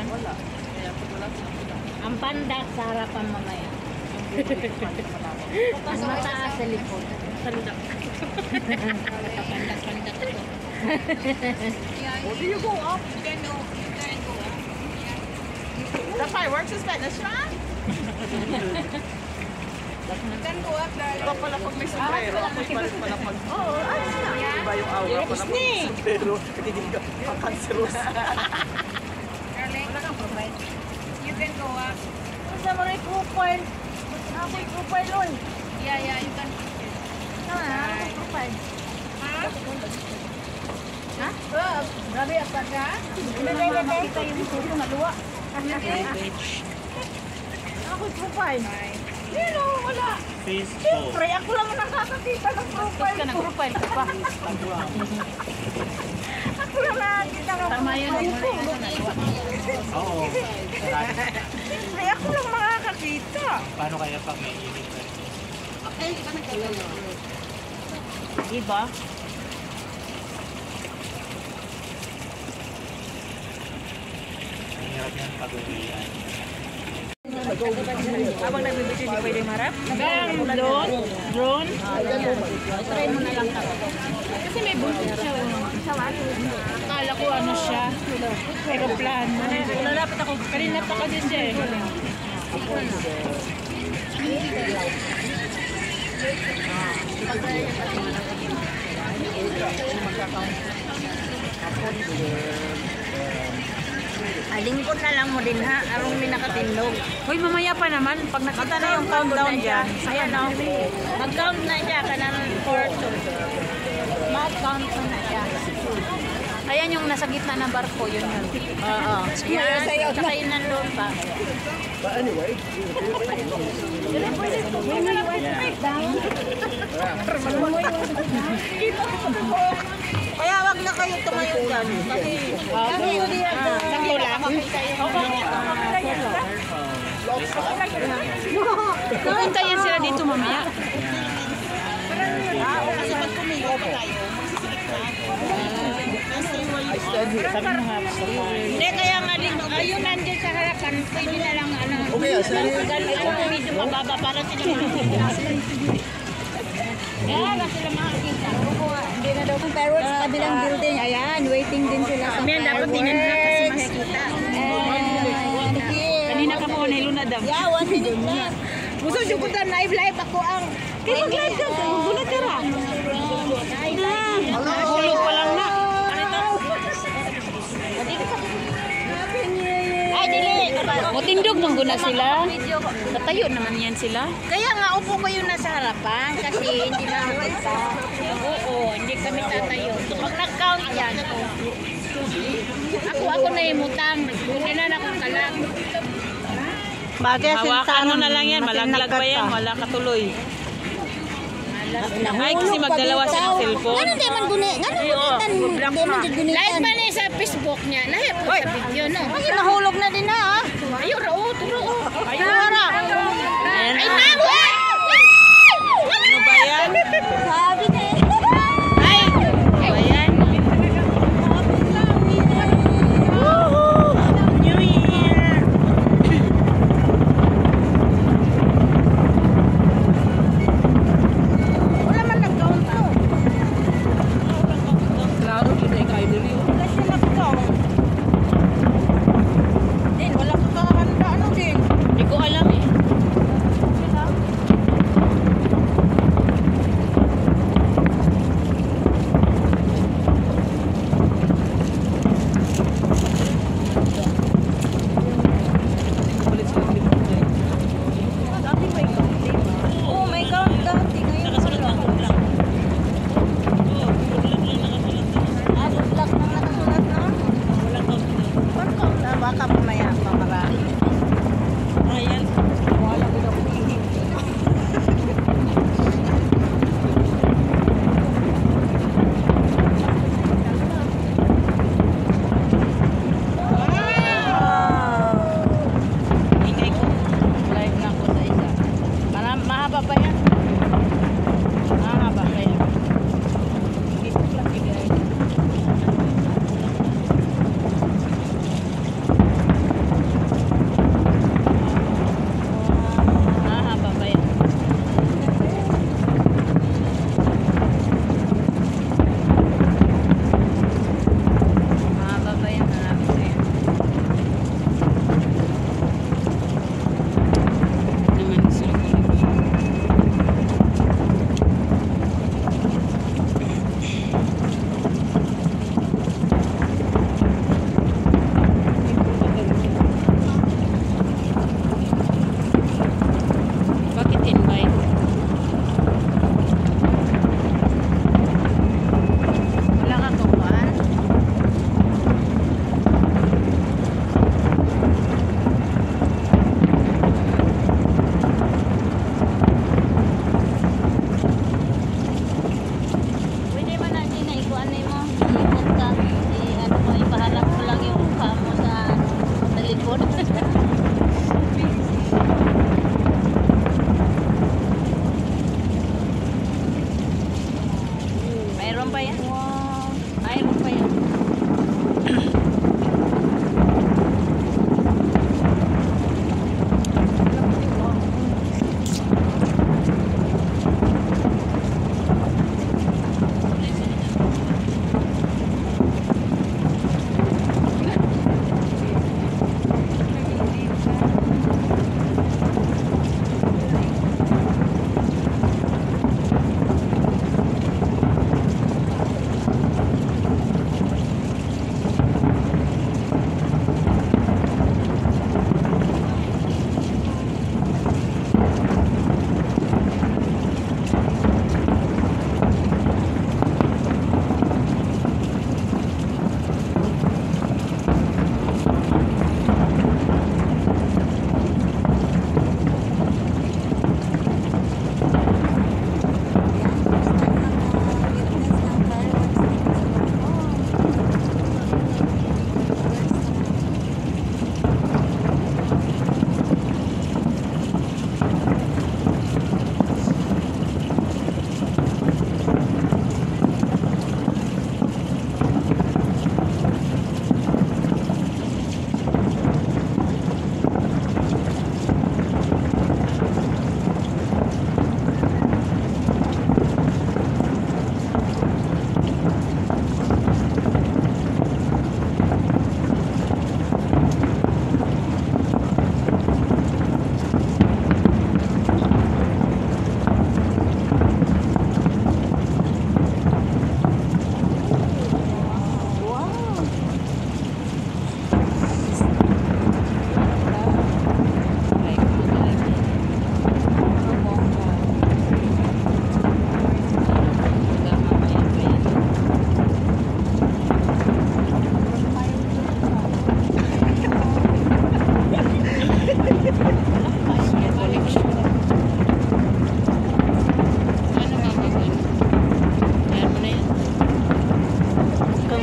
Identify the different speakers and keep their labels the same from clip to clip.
Speaker 1: Wala.
Speaker 2: Ang pandak sa harapan mamaya. Ang mataas sa likod.
Speaker 1: Pandak.
Speaker 2: Pandak ito.
Speaker 3: Well, do you go up? You can go up. The fireworks is finished, man? You can go up, darling.
Speaker 1: Iba pala pag may sombrero. Ako ipalit pala pag...
Speaker 3: Oo, ayos na.
Speaker 1: Iba yung aura pala pag may sombrero. Hindi ka pang-cancerous.
Speaker 3: Darling, you can go up.
Speaker 2: Sa mga profile. Ako yung profile nun.
Speaker 3: Yeah, you can.
Speaker 2: Ano profile?
Speaker 3: Ha? Grabe, apa ka?
Speaker 2: Kita yung photo na luwa. Ako yung profile.
Speaker 3: Sino? Wala.
Speaker 2: Siyempre, ako lang nakakakita ng profile. Profile ka pa. Ako lang nakakita ng profile. Tama yun.
Speaker 4: Oo.
Speaker 2: Siyempre, ako lang makakakita.
Speaker 4: Paano kaya pag may init na rin?
Speaker 3: Okay, ka nagkakala.
Speaker 2: Diba?
Speaker 4: Ang hirap yan pag-uwian.
Speaker 1: Habang nagbibigay, hindi pwede marap?
Speaker 2: Drone? Try mo na lang ako. Kasi may buntot siya. Akala ko ano siya. Aeroplano.
Speaker 1: Lalapit ako.
Speaker 2: Kanina pa ka din siya eh. Lingkod na lang mo din ha, arong may nakatindog.
Speaker 1: Hoy, mamaya pa naman. Pag nakita na yung countdown dyan.
Speaker 2: Ayan o. Mag-count na siya ka ng 4. Mag-count na siya.
Speaker 1: Ayan yung nasa gitna ng barko, yun yun.
Speaker 2: Oo. Yan, tsaka yun nandun pa.
Speaker 1: Kaya wag na kayo tumayo dyan.
Speaker 2: Sakto lang.
Speaker 1: Pupunta yan sila dito mamaya.
Speaker 3: Kasi pag tumigo pa tayo,
Speaker 2: Hindi, kaya nga ayun nandiyan sa harapan, pwede na lang ano.
Speaker 4: Okay,
Speaker 2: Medyo mababa para sila makakita. Kaya na sila makakita.
Speaker 3: hindi na daw kung fireworks sa kabilang building. Ayan, waiting din sila sa
Speaker 2: Yan, dapat tinanong kasi makikita.
Speaker 1: Kanina ka po, nilunad daw.
Speaker 3: Yeah, 1 minute na. Gusto nyo ko na live ako ang...
Speaker 1: Kaya mag-live ka, gulat ka ra. Hulog pa lang na.
Speaker 2: Ay, dili.
Speaker 1: Mutindog nang guna sila. Natayo naman yan sila.
Speaker 2: Kaya nga, upo kayo na sa harapan kasi hindi makakita. Oo, hindi kami tatayo. Pag nag-count yan, ako na yung mutang. Hindi na nakakalag.
Speaker 1: Hawakan mo na lang yan, malaglag pa yan, wala katuloy. Ay, kasi magdalawa siya ng cellphone.
Speaker 3: Ganun di man guni. Ganun gunitan. Di man dyan gunitan.
Speaker 2: Live pa niya sa Facebook niya. Live po sa video, no?
Speaker 3: Ay, nahulog na din na ah.
Speaker 2: Ayun, raot, raot.
Speaker 1: Ayun, ayan
Speaker 2: Ay,
Speaker 1: na.
Speaker 2: nawa!
Speaker 1: Ano ba yan?
Speaker 3: Sabi na eh.
Speaker 1: Ay, ano ba yan? New Year!
Speaker 3: Wala man nag-count to.
Speaker 1: Klaro, hindi kayo dili.
Speaker 3: Wala siya nag-count. Din, wala ka kakanda. Ano din?
Speaker 1: Hindi ko alam eh. Mayroon pa yan. Mayroon pa yan.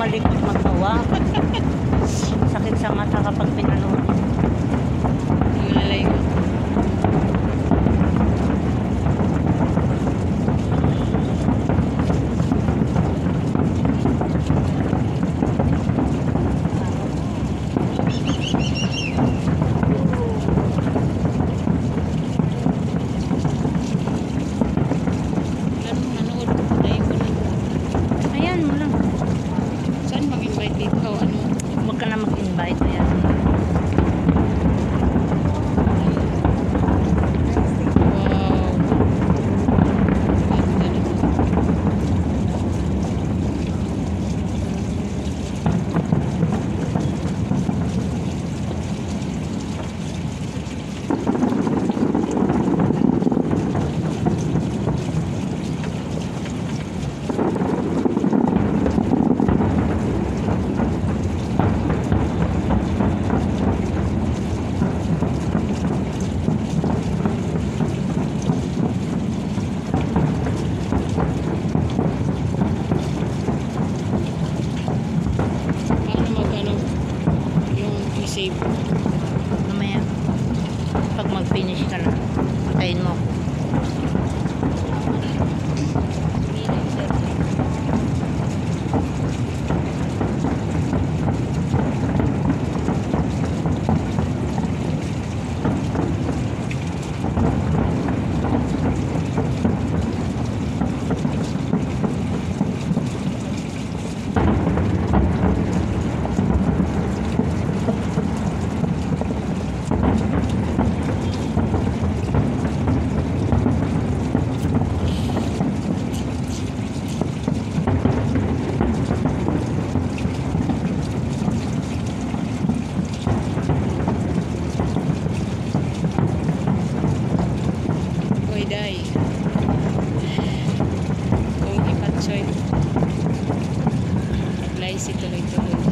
Speaker 3: Malikot magtawa. Sakit sa mata kapag pinanood.
Speaker 1: Malay ko.
Speaker 3: Ayan mo lang.
Speaker 1: Saan mag-invite dito? Ano?
Speaker 3: Huwag ka na mag-invite. Ayan.
Speaker 1: Wow. Ganda naman. Paano mag-ano yung i-save?
Speaker 3: Mamaya. Pag mag-finish ka na, patayin mo.
Speaker 1: Hoy, day. Kung ipatsoy. Apply si tuloy-tuloy.